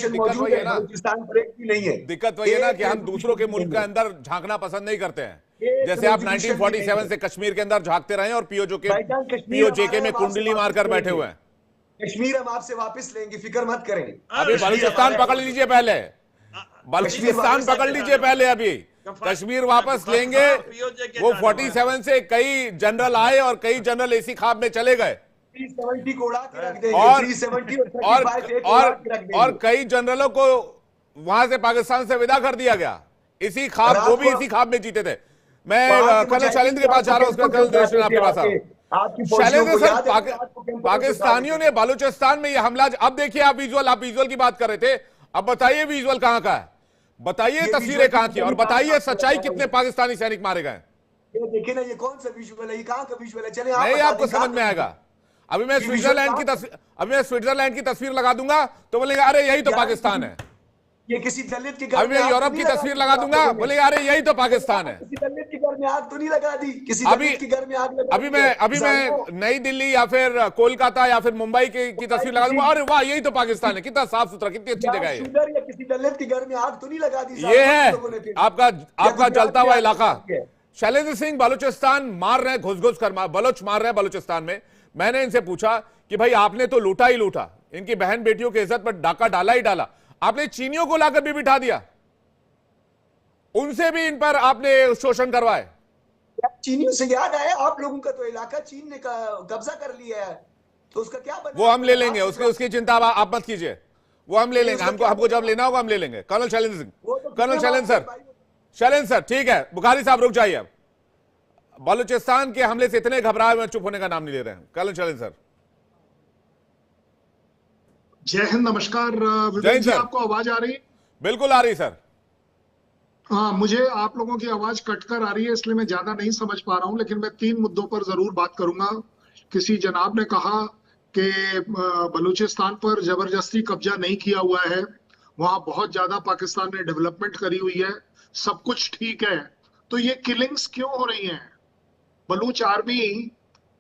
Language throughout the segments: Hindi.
दिक्कत मौजूद वही है है, ना, बलूचिस्तान पर एक भी नहीं है। दिक्कत वही है ना कि हम एक दूसरों के मुल्क के नहीं है। अंदर झांकना पसंद नहीं करते हैं। एक जैसे आप रेजोल्यूशन भी नहीं 1947 है। से कश्मीर के अंदर झांकते रहे और भाईजान कश्मीर हमारा पीओजेके है, में हम आपसे कुंडली वापस मारकर बैठे लेंगे। हुए हैं। कश्मीर हम आपसे वापस लेंगे, फिक्र मत करें। अभी कश्मीर बलूचिस्तान हमारा पकड़ है। लीजिए पहले, कश्मीर बलूचिस्तान वापस पकड़ लीजिए पहले। अभी कश्मीर वापस लेंगे। वो 47 से कई जनरल आए और कई जनरल इसी खाब में चले गए 370 को उड़ा के रख देंगे, और 370 और और 35 एक और उड़ा के रख और देंगे। कई जनरलों को वहां से पाकिस्तान से विदा कर दिया गया। इसी खाब, वो भी इसी खाब में जीते थे। वहां मैं के कर्नल शैलेंद्र के पास जा रहा हूं, उसका कर्नल दिनेश आपके पास आ रहा हूं। आपकी फौजियों शैलेंद्र को सर, याद है रात को कैंपों में पाकिस्तानियों ने बलूचिस्तान में यह हमला, अब देखिए आप विजुअल की बात कर रहे थे, अब बताइए विजुअल कहां का है, बताइए ये तस्वीरें विजुअल कहां की, और बताइए सच्चाई, बताया कितने पाकिस्तानी सैनिक मारे गए। ये देखिए ना, ये कौन सा विजुअल है, ये कहां का विजुअल है? चले आप नहीं, बता आपको दें समझ में आएगा। अभी मैं ये विजुअल स्विट्जरलैंड की तस्वीर लगा दूंगा तो बोलेंगे अरे यही तो पाकिस्तान है। ये किसी दलित के घर अभी में मैं आग यूरोप तो की नहीं तस्वीर लगा लगा दी आप दूंगा, लोगों ने? बोलेंगे अरे यही तो पाकिस्तान है। किसी दलित के घर में आग तो नहीं लगा दी? किसी अभी दलित के घर में आग लगा अभी दी है? मैं नई दिल्ली या फिर कोलकाता या फिर मुंबई की तस्वीर लगा दूंगा, अरे वाह यही तो पाकिस्तान है, कितना साफ सुथरा, कितनी अच्छी जगह है। शुगर या किसी दलित के घर में आग तो नहीं लगा दी ये है लोगों ने? आपका जलता हुआ इलाका। है। शैलेंद्र सिंह बलूचिस्तान मार रहे हैं, घुस कर बलोच मार रहे हैं बलूचिस्तान में। मैंने इनसे पूछा कि भाई आपने तो लूटा ही लूटा, इनकी बहन बेटियों की इज्जत पर डाका डाला ही डाला, आपने चीनियों को लाकर भी बिठा दिया, उनसे भी इन पर आपने शोषण करवाए। चीनियों से याद आया, आप लोगों का तो इलाका चीन ने कब्जा कर लिया है, तो उसका क्या बना? वो हम ले लेंगे, उसकी चिंता आप मत कीजिए, वो हम ले लेंगे, हमको जब लेना होगा हम ले लेंगे। Colonel Shailendra Singh, colonel Shailendra sir ठीक है, बुखारी साहब रुक जाइए। अब बलूचिस्तान के हमले से इतने घबराए हुए, चुप होने का नाम नहीं ले रहे हैं। Colonel Shailendra sir. जय हिंद, नमस्कार। जय हिंद जी, सर। आपको आवाज आ रही? बिल्कुल आ रही सर। हाँ, मुझे आप लोगों की आवाज कटकर आ रही है, इसलिए मैं ज्यादा नहीं समझ पा रहा हूं, लेकिन मैं 3 मुद्दों पर जरूर बात करूंगा। किसी जनाब ने कहा कि बलूचिस्तान पर जबरदस्ती कब्जा नहीं किया हुआ है, वहां बहुत ज्यादा पाकिस्तान ने डेवलपमेंट करी हुई है, सब कुछ ठीक है, तो ये किलिंग्स क्यों हो रही हैं? बलूच आर्मी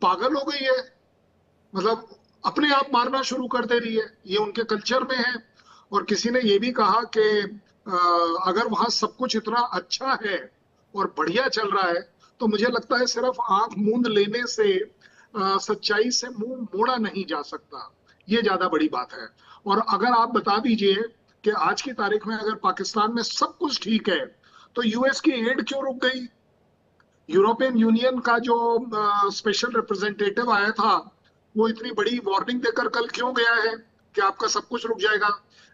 पागल हो गई है? मतलब अपने आप मारना शुरू कर दे रही है, ये उनके कल्चर में है। और किसी ने ये भी कहा कि अगर वहां सब कुछ इतना अच्छा है और बढ़िया चल रहा है, तो मुझे लगता है सिर्फ आंख मूंद लेने से सच्चाई से मुंह मोड़ा नहीं जा सकता, ये ज्यादा बड़ी बात है। और अगर आप बता दीजिए कि आज की तारीख में अगर पाकिस्तान में सब कुछ ठीक है, तो यूएस की एड क्यों रुक गई? यूरोपियन यूनियन का जो स्पेशल रिप्रेजेंटेटिव आया था, वो इतनी बड़ी वार्निंग देकर कल क्यों गया है कि आपका सब कुछ रुक जाएगा?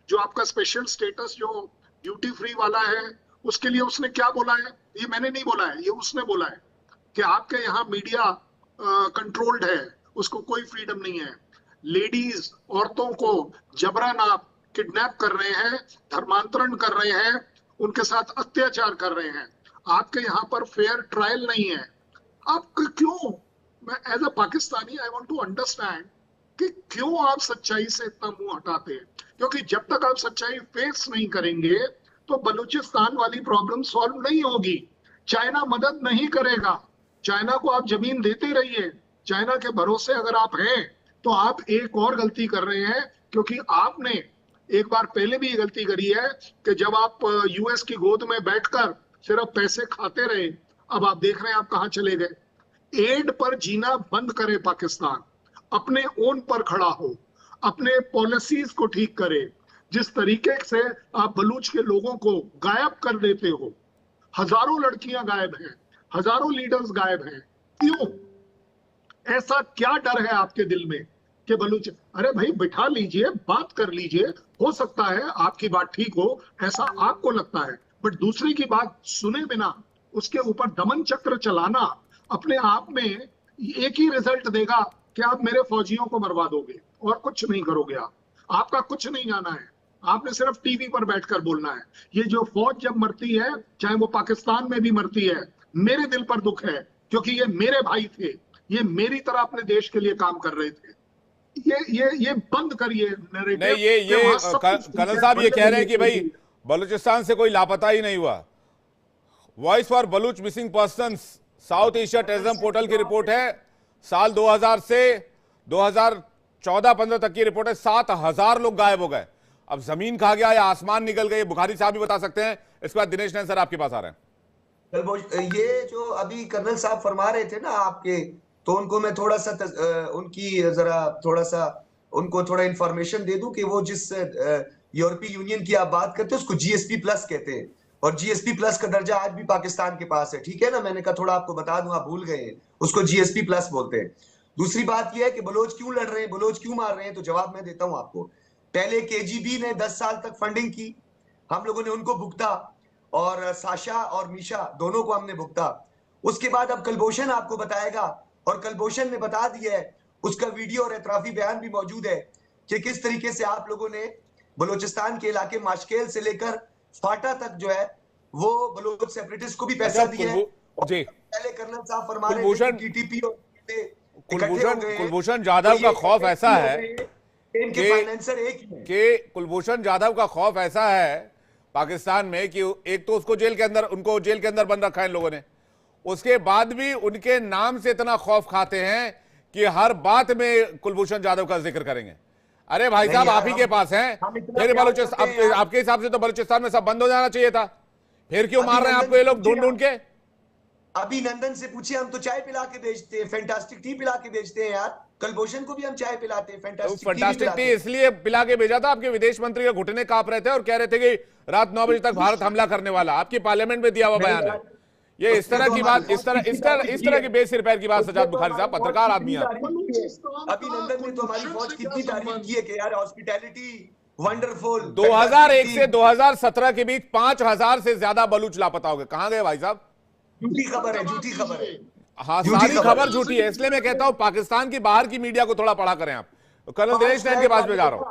जो आपका स्पेशल स्टेटस जो ड्यूटी फ्री वाला है, उसके लिए उसने क्या बोला है? ये मैंने नहीं बोला है, ये उसने बोला है कि आपके यहाँ मीडिया कंट्रोल्ड है, उसको कोई फ्रीडम नहीं है, लेडीज औरतों को जबरन आप किडनैप कर रहे हैं, धर्मांतरण कर रहे हैं, उनके साथ अत्याचार कर रहे हैं, आपके यहाँ पर फेयर ट्रायल नहीं है। आप क्यों, मैं as a Pakistani I want to understand कि क्यों आप सच्चाई से इतना मुंह हटाते हैं? क्योंकि जब तक आप सच्चाई फेस नहीं करेंगे तो बलूचिस्तान वाली प्रॉब्लम सॉल्व नहीं होगी। चाइना मदद नहीं करेगा, चाइना को आप जमीन देते रहिए, चाइना के भरोसे अगर आप हैं तो आप एक और गलती कर रहे हैं, क्योंकि आपने एक बार पहले भी ये गलती करी है कि जब आप यूएस की गोद में बैठकर सिर्फ पैसे खाते रहे, अब आप देख रहे हैं आप कहां चले गए। एड पर जीना बंद करे पाकिस्तान, अपने ओन पर खड़ा हो, अपने पॉलिसीज को ठीक करे। जिस तरीके से आप बलूच के लोगों को गायब कर देते हो, हजारों लड़कियां गायब हैं, हजारों लीडर्स गायब हैं, क्यों? ऐसा क्या डर है आपके दिल में कि बलूच? अरे भाई बिठा लीजिए, बात कर लीजिए, हो सकता है आपकी बात ठीक हो, ऐसा आपको लगता है, बट दूसरे की बात सुने बिना उसके ऊपर दमन चक्र चलाना अपने आप में एक ही रिजल्ट देगा कि आप मेरे फौजियों को मरवा दोगे और कुछ नहीं करोगे। आपका कुछ नहीं जाना है, आपने सिर्फ टीवी पर बैठकर बोलना है। ये जो फौज जब मरती है, चाहे वो पाकिस्तान में भी मरती है, मेरे दिल पर दुख है, क्योंकि ये मेरे भाई थे, ये मेरी तरह अपने देश के लिए काम कर रहे थे। ये बंद करिए नैरेटिव। नहीं, ये कर्नल साहब ये कह रहे हैं कि भाई बलूचिस्तान से कोई लापता ही नहीं हुआ। Voice for Baloch missing persons south Asia terrorism portal की रिपोर्ट है, साल 2000 से 2014-15 तक की रिपोर्ट है, 7000 लोग गायब हो गए। अब जमीन खा गया या आसमान निकल गए, बुखारी साहब भी बता सकते हैं। इसके बाद दिनेश नैन सर आपके पास आ रहे हैं। ये जो अभी कर्नल साहब फरमा रहे थे ना आपके, तो उनको मैं थोड़ा सा उनकी जरा थोड़ा सा उनको थोड़ा इंफॉर्मेशन दे दूं कि वो जिस यूरोपीय यूनियन की आप बात करते हैं उसको जीएसपी प्लस कहते हैं, और जीएसपी प्लस का दर्जा आज भी पाकिस्तान के पास है। ठीक है ना, मैंने कहा थोड़ा आपको बता दूं, आप भूल गए हैं, उसको जीएसपी प्लस बोलते हैं। दूसरी बात यह है कि बलोच क्यों लड़ रहे हैं, बलोच क्यों मार रहे हैं, तो जवाब मैं देता हूं आपको। पहले केजीबी ने 10 साल तक फंडिंग की, हम लोगों ने उनको भुगता, और साशा और मीशा दोनों को हमने भुगता। उसके बाद अब कलभूषण आपको बताएगा, और कलभूषण ने बता दिया है, उसका वीडियो और एतराफी बयान भी मौजूद है कि किस तरीके से आप लोगों ने बलूचिस्तान के इलाके माशकेल से लेकर फाटा तक जो है वो बलोच सेपरेटिस्ट को भी पैसा दिया है। जी, पहले कर्नल साहब फरमा रहे थे कि टीटीपी और कुलभूषण जाधव का खौफ ऐसा है इनके फाइनेंसर एक ही हैं कि कुलभूषण जाधव का खौफ ऐसा है पाकिस्तान में कि एक तो उसको जेल के अंदर, उनको जेल के अंदर बंद रखा है इन लोगों ने, उसके बाद भी उनके नाम से इतना खौफ खाते हैं कि हर बात में कुलभूषण जाधव का जिक्र करेंगे। अरे भाई साहब, आप ही के पास हैं, फिर बलूचिस्तान, आपके हिसाब से तो बलूचिस्तान में सब बंद हो जाना चाहिए था, फिर क्यों मार रहे हैं आपको ये लोग ढूंढ ढूंढ के? अभी नंदन से पूछिए, हम तो चाय पिला के बेचते हैं, फैंटास्टिक टी पिला के बेचते हैं यार। कलभूषण को भी हम चाय पिलाते हैं, फैंटास्टिक टी इसलिए पिला के भेजा था, आपके विदेश मंत्री के घुटने कांप रहे थे और कह रहे थे कि रात 9 बजे तक भारत हमला करने वाला। आपकी पार्लियामेंट में दिया हुआ बयान है। ये इस तरह की बात, इस तरह की बेसिर पैर की बात सजाद बुखारी साहब, पत्रकार आदमी है। अभी नंदन ने तो हमारी फौज कितनी तारीफ की है कि यार हॉस्पिटैलिटी वंडरफुल। 2001 से 2017 के बीच 5000 से ज्यादा बलूच लापता हो गए। कहां गए भाई साहब? झूठी खबर है, झूठी खबर है। हाँ, सारी खबर झूठी है, इसलिए मैं कहता हूं पाकिस्तान की बाहर की मीडिया को थोड़ा पढ़ा करें आप। कर्नल दिनेश नैन के पास में जा रहा हूं।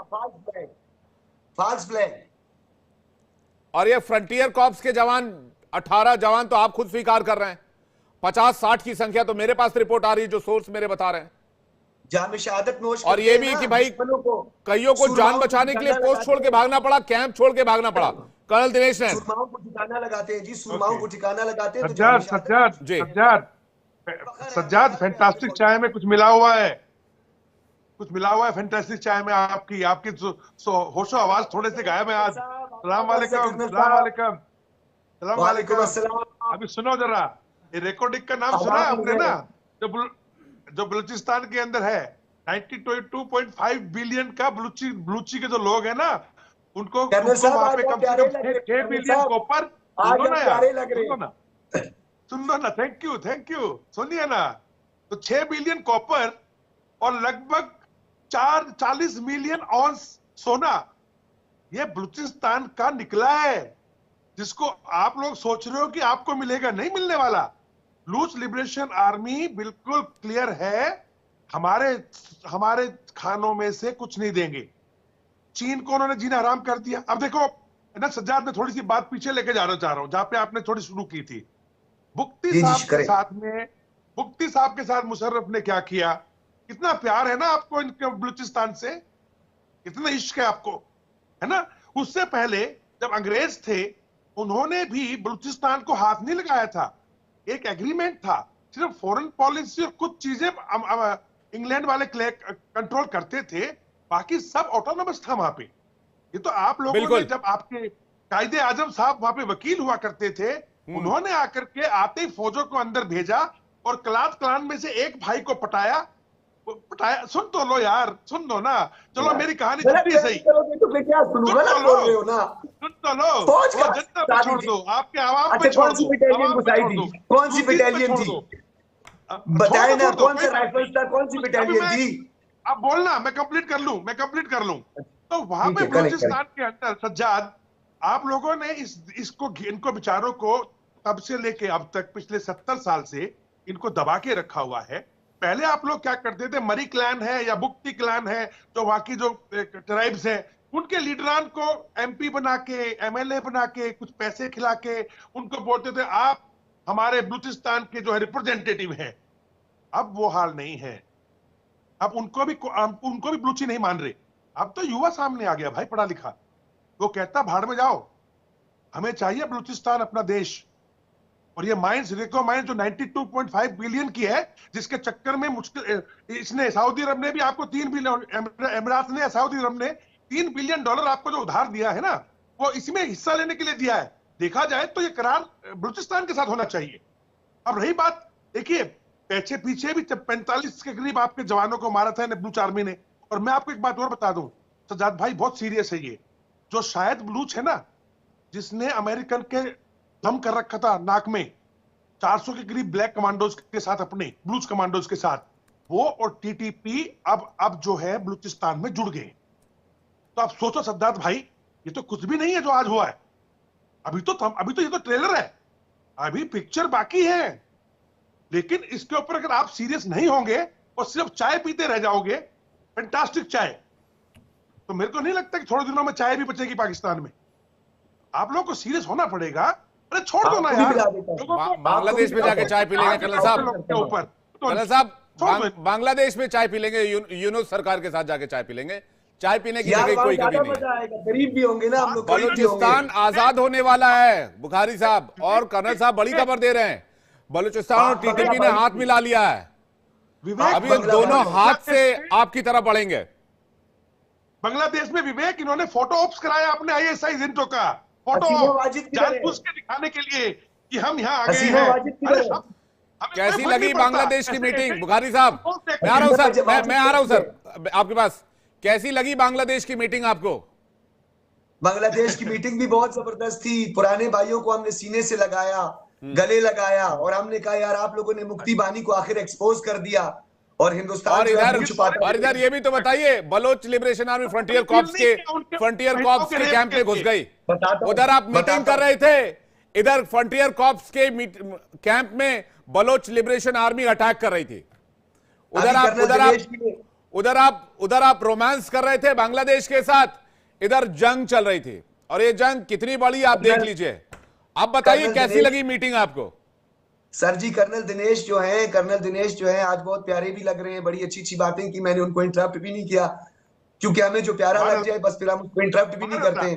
False flag. और ये फ्रंटियर कॉर्प्स के जवान 18 जवान तो आप खुद स्वीकार कर रहे हैं, 50-60 की संख्या तो मेरे पास रिपोर्ट आ रही है, जो सोर्स मेरे बता रहे हैं। जाम शहादत नोश और ये भी कि भाई कईयों को जान बचाने के लिए पोस्ट छोड़ के भागना पड़ा, कैंप छोड़ के भागना पड़ा। कर्नल दिनेश नैन सुरमाओं को ठिकाना लगाते हैं जी, सुरमाओं को ठिकाना लगाते हैं। सज्जाद फैंटास्टिक चाय में कुछ मिला हुआ है, कुछ मिला हुआ है फैंटास्टिक चाय में। आपकी होशो आवाज थोड़े से गायब है आज। सलाम वालेकुम, सलाम वालेकुम, सलाम वालेकुम। अभी सुनो जरा, ये रिकॉर्डिंग का नाम सुना आपने ना, जो बलूचिस्तान के अंदर है 92.5 बिलियन का बलूची के जो लोग हैं ना, उनको वहां पे कम से कम 6 बिलियन कॉपर। सुनो ना, थैंक यू, सुनिए ना, तो 6 बिलियन कॉपर और लगभग 40 मिलियन ऑन्स सोना ये बलूचिस्तान का निकला है, जिसको आप लोग सोच रहे हो कि आपको मिलेगा, नहीं मिलने वाला। बलूच लिबरेशन आर्मी बिल्कुल क्लियर है, हमारे खानों में से कुछ नहीं देंगे। चीन को उन्होंने जीना हराम कर दिया। अब देखो ना सज्जाद, मैं थोड़ी सी बात पीछे लेके जाना चाह रहा हूं, जहां पे आपने थोड़ी शुरू की थी। बुख्ती साहब के साथ मुशर्रफ ने क्या किया? कितना प्यार है ना आपको इनके बलूचिस्तान से, कितना इश्क है आपको, है ना। उससे पहले जब अंग्रेज थे, उन्होंने भी बलूचिस्तान को हाथ नहीं लगाया था। एक एग्रीमेंट था, सिर्फ फॉरेन पॉलिसी और कुछ चीजें इंग्लैंड वाले कंट्रोल करते थे, बाकी सब ऑटोनोमस था वहां पे। ये तो आप लोगों ने, जब आपके कायदे आजम साहब वहां पे वकील हुआ करते थे, उन्होंने आकर के आते ही फौजों को अंदर भेजा और क्लान में से एक भाई को पटाया। सुन तो लो यार, सुन दो ना, चलो मेरी कहानी छुट्टी सही, सुन तो लो, जनता पे छोड़ दो, आपके आवाम पे छोड़ दो। कौन सी बटालियन थी बताए ना, कौन सा राइफल्स था, कौन सी बटालियन थी? अब बोलना, मैं कंप्लीट कर लूं। तो वहां पे बलूचिस्तान के अंदर सज्जाद, आप लोगों ने इनको विचारों को तब से लेके अब तक पिछले 70 साल से इनको दबा के रखा हुआ है। पहले आप लोग क्या करते थे, मरी क्लैन है या बुख्ती क्लैन है, जो वहां की जो ट्राइब्स है, उनके लीडरान को एमपी बना के, एमएलए बना के, कुछ पैसे खिला के उनको बोलते थे आप हमारे बलूचिस्तान के जो है रिप्रेजेंटेटिव हैं। अब वो हाल नहीं है, अब उनको भी बलूची नहीं मान रहे। अब तो युवा सामने आ गया भाई, पढ़ा लिखा, वो कहता भाड़ में जाओ, हमें चाहिए बलूचिस्तान अपना देश। और ये माइंस, रेको माइंस जो 92.5 बिलियन की है, जिसके चक्कर में मुश्किल, इसने सऊदी अरब ने भी आपको 3 बिलियन, अमीरात ने, सऊदी अरब ने $3 बिलियन आपको जो उधार दिया है ना, वो इसमें हिस्सा लेने के लिए दिया है। देखा जाए तो ये करार बलूचिस्तान के साथ होना चाहिए। अब रही बात, देखिए पीछे भी 45 के करीब आपके जवानों को मारा था बलूच आर्मी ने। और मैं आपको एक बात और बता दूं सज्जाद भाई, बहुत सीरियस है ये। जो शायद बलूच है ना, जिसने अमेरिकन के दम कर रखा था नाक में 400 के करीब ब्लैक कमांडोज के साथ, अपने बलूच कमांडोज के साथ, वो और टीटीपी अब जो है बलूचिस्तान में जुड़ गए। तो आप सोचो सज्जाद भाई, ये तो कुछ भी नहीं है जो आज हुआ है। अभी तो ये तो ट्रेलर है, अभी पिक्चर बाकी है। लेकिन इसके ऊपर अगर आप सीरियस नहीं होंगे और सिर्फ चाय पीते रह जाओगे, फैंटास्टिक चाय, तो मेरे को नहीं लगता कि थोड़े दिनों में चाय भी बचेगी पाकिस्तान में। आप लोगों को सीरियस होना पड़ेगा। अरे छोड़ दो ना यार, बांग्लादेश में जाके चाय पी लेंगे कर्नल साहब। कर्नल साहब, बांग्लादेश में चाय पी लेंगे, यूनुस सरकार के साथ जाके चाय पी लेंगे। चाय पीने की जगह कोई कमी नहीं है। गरीब भी होंगे ना हम लोग। बलूचिस्तान आजाद होने वाला है बुखारी साहब, और कर्नल साहब बड़ी खबर दे रहे हैं, बलूचिस्तान और टीटीपी ने हाथ मिला लिया है। अभी ये दोनों हाथ से आपकी तरफ बढ़ेंगे। बांग्लादेश में विवेक, इन्होंने फोटो ऑप्स कराया अपने ISI एजेंटों का, फोटो जानबूझ के दिखाने के लिए कि हम यहाँ आ गए हैं। कैसी लगी बांग्लादेश की मीटिंग बुखारी साहब? मैं आ रहा हूं सर, मैं आ रहा हूं सर आपके पास। कैसी लगी बांग्लादेश की मीटिंग आपको? बांग्लादेश की मीटिंग भी बहुत जबरदस्त थी। पुराने भाइयों को हमने सीने से लगाया, गले लगाया, और हमने कहा यार आप लोगों ने मुफ्ती बानी को आखिर एक्सपोज कर दिया और हिंदुस्तान और इधर ये भी तो बताइए, Baloch liberation army frontier corps के कैंप में घुस गई। उधर आप मीटिंग कर रहे थे, इधर फ्रंटियर कॉर्प्स के कैंप में बलोच लिबरेशन आर्मी अटैक कर रही थी। उधर आप रोमांस कर रहे थे बांग्लादेश के साथ, इधर जंग चल रही थी। और ये जंग कितनी बड़ी आप देख लीजिए। आप बताइए कैसी लगी मीटिंग आपको? सर जी, कर्नल दिनेश जो है आज बहुत प्यारे भी लग रहे हैं। बड़ी अच्छी बातें की, मैंने उनको इंटरप्ट भी नहीं किया, क्योंकि हमें जो प्यारा लग जाए बस फिर हम उसको इंटरप्ट भी नहीं करते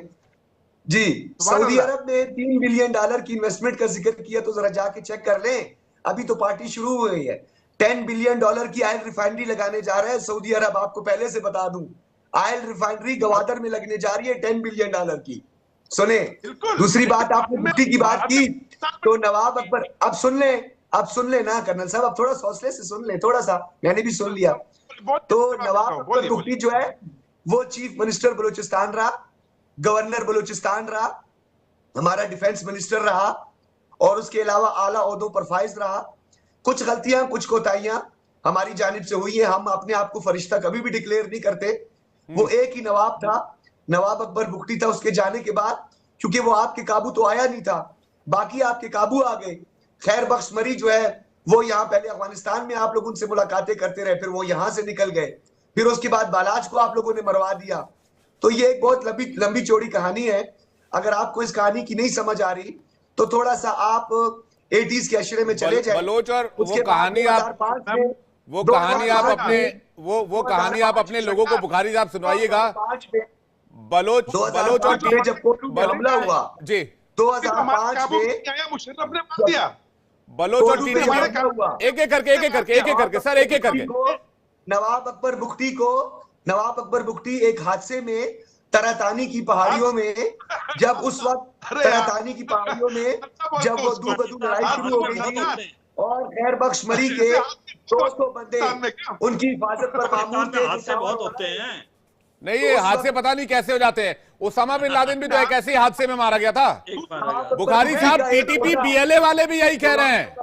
जी। सऊदी अरब ने $3 बिलियन की इन्वेस्टमेंट का जिक्र किया, तो जरा जाके चेक कर लें। अभी तो पार्टी शुरू हुई है। $10 बिलियन की ऑयल रिफाइनरी लगाने जा रहा है सऊदी अरब। आपको पहले से बता दूं, ऑयल रिफाइनरी गवादर में लगने जा रही है $10 बिलियन की। सुने, दूसरी बात, आपने मुफ्ती की बात की तो नवाब अकबर, अब सुन ले ना कर्नल साहब, अब थोड़ा हौसले से सुन ले, थोड़ा सा मैंने भी सुन लिया। तो नवाब अकबर मुफ्ती जो है वो चीफ मिनिस्टर बलूचिस्तान रहा, गवर्नर बलूचिस्तान रहा, हमारा डिफेंस मिनिस्टर रहा, और उसके अलावा आला ओहदों पर फाइज रहा। कुछ गलतियां, कुछ कोताहियां हमारी जानिब से हुई है। हम अपने आप को फरिश्ता कभी भी डिक्लेयर नहीं करते। वो एक ही नवाब था, नवाब अकबर बुगटी था। उसके जाने के बाद, क्योंकि वो आपके काबू तो आया नहीं था, बाकी आपके काबू आ गए। खैर बख्श मरी जो है वो यहाँ पहले अफगानिस्तान में आप लोग उनसे मुलाकातें करते रहे, फिर वो यहां से निकल गए, फिर उसके बाद बालाज को आप लोगों ने मरवा दिया। तो ये एक बहुत लंबी चौड़ी कहानी है। अगर आपको इस कहानी की नहीं समझ आ रही तो थोड़ा सा आप 80s के अशरे में चले जाए। बलोच और वो कहानी आप अपने लोगों को बुखारी साहब सुनवाइएगा। बलोच और जब कोटू में हमला हुआ जी 2005 में, मुशर्रफ ने मार दिया। बलोच और टीटीपी एक एक करके सर, एक एक करके नवाब अकबर बुगटी एक हादसे में तरातानी की पहाड़ियों में, जब उस वक्त तरातानी की पहाड़ियों में जब वो दूबदू लड़ाई शुरू हो गई थी और खैर बख्श मरी के 200 बंदे उनकी हिफाजत पर मामूल थे। हादसे बहुत होते हैं। नहीं, ये हादसे पता नहीं कैसे हो जाते हैं। उसामा बिन लादेन भी तो एक ऐसे हादसे में मारा गया था। बुखारी साहब, टीटीपी BLA वाले भी यही कह रहे हैं।